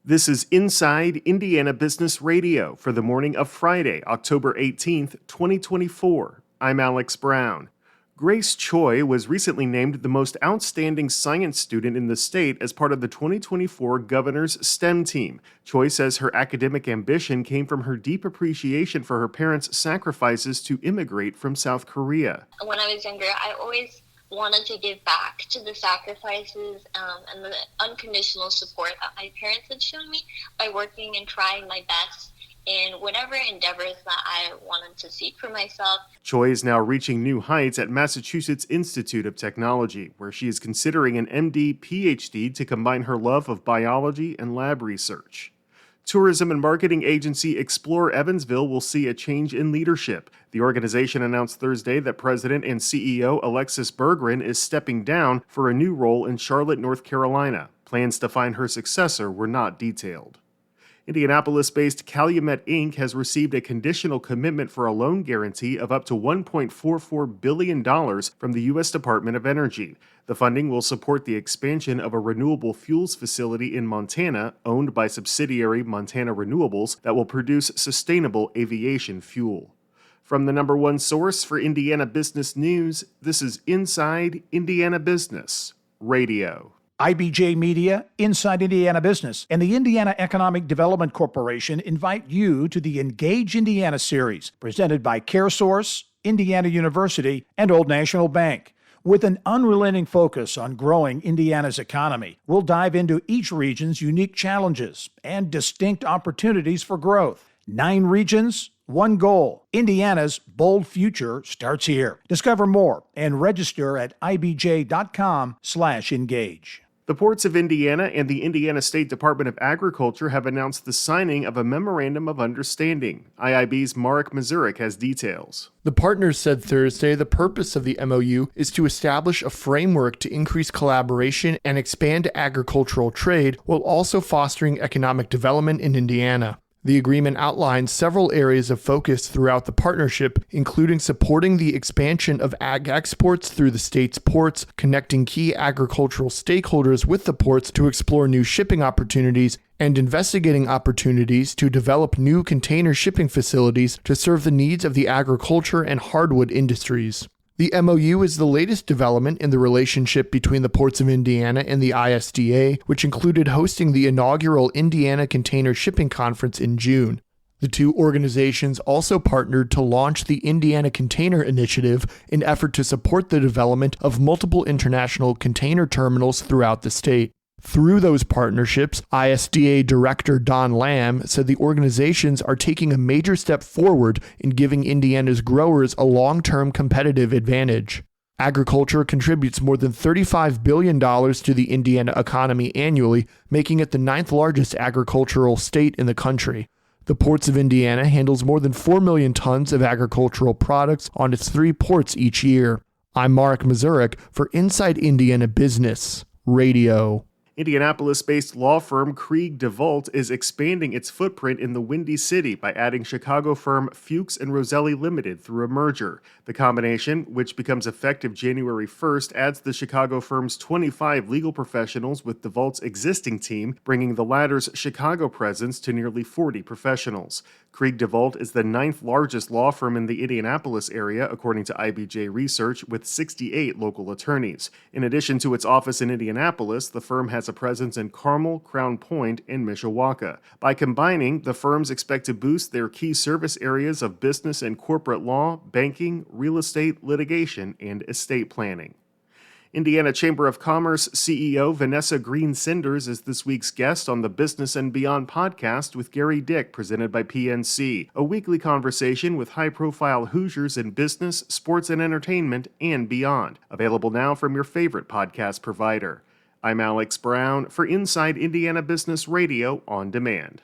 This is Inside Indiana Business Radio for the morning of Friday, October 18th, 2024. I'm Alex Brown. Grace Choi was recently named the most outstanding science student in the state as part of the 2024 Governor's STEM team. Choi says her academic ambition came from her deep appreciation for her parents' sacrifices to immigrate from South Korea. When I was younger, I always wanted to give back to the sacrifices and the unconditional support that my parents had shown me by working and trying my best in whatever endeavors that I wanted to seek for myself. Choi is now reaching new heights at Massachusetts Institute of Technology, where she is considering an MD PhD to combine her love of biology and lab research. Tourism and marketing agency Explore Evansville will see a change in leadership. The organization announced Thursday that President and CEO Alexis Berggren is stepping down for a new role in Charlotte, North Carolina. Plans to find her successor were not detailed. Indianapolis-based Calumet Inc. has received a conditional commitment for a loan guarantee of up to $1.44 billion from the U.S. Department of Energy. The funding will support the expansion of a renewable fuels facility in Montana, owned by subsidiary Montana Renewables, that will produce sustainable aviation fuel. From the number one source for Indiana business news, this is Inside Indiana Business Radio. IBJ Media, Inside Indiana Business, and the Indiana Economic Development Corporation invite you to the Engage Indiana series, presented by CareSource, Indiana University, and Old National Bank. With an unrelenting focus on growing Indiana's economy, we'll dive into each region's unique challenges and distinct opportunities for growth. 9 regions, 1 goal. Indiana's bold future starts here. Discover more and register at ibj.com/engage. The ports of Indiana and the Indiana State Department of Agriculture have announced the signing of a Memorandum of Understanding. IIB's Marek Mazurek has details. The partners said Thursday the purpose of the MOU is to establish a framework to increase collaboration and expand agricultural trade while also fostering economic development in Indiana. The agreement outlines several areas of focus throughout the partnership, including supporting the expansion of ag exports through the state's ports, connecting key agricultural stakeholders with the ports to explore new shipping opportunities, and investigating opportunities to develop new container shipping facilities to serve the needs of the agriculture and hardwood industries. The MOU is the latest development in the relationship between the ports of Indiana and the ISDA, which included hosting the inaugural Indiana Container Shipping Conference in June. The two organizations also partnered to launch the Indiana Container Initiative, an effort to support the development of multiple international container terminals throughout the state. Through those partnerships, ISDA Director Don Lamb said the organizations are taking a major step forward in giving Indiana's growers a long-term competitive advantage. Agriculture contributes more than $35 billion to the Indiana economy annually, making it the 9th largest agricultural state in the country. The ports of Indiana handles more than 4 million tons of agricultural products on its 3 ports each year. I'm Marek Mazurek for Inside Indiana Business Radio. Indianapolis-based law firm Krieg DeVault is expanding its footprint in the Windy City by adding Chicago firm Fuchs & Roselli Limited through a merger. The combination, which becomes effective January 1st, adds the Chicago firm's 25 legal professionals with DeVault's existing team, bringing the latter's Chicago presence to nearly 40 professionals. Krieg DeVault is the 9th largest law firm in the Indianapolis area, according to IBJ Research, with 68 local attorneys. In addition to its office in Indianapolis, the firm has a presence in Carmel, Crown Point, and Mishawaka. By combining, the firms expect to boost their key service areas of business and corporate law, banking, real estate, litigation, and estate planning. Indiana Chamber of Commerce CEO Vanessa Green Cinders is this week's guest on the Business and Beyond podcast with Gary Dick, presented by PNC, a weekly conversation with high-profile Hoosiers in business, sports and entertainment, and beyond. Available now from your favorite podcast provider. I'm Alex Brown for Inside Indiana Business Radio on Demand.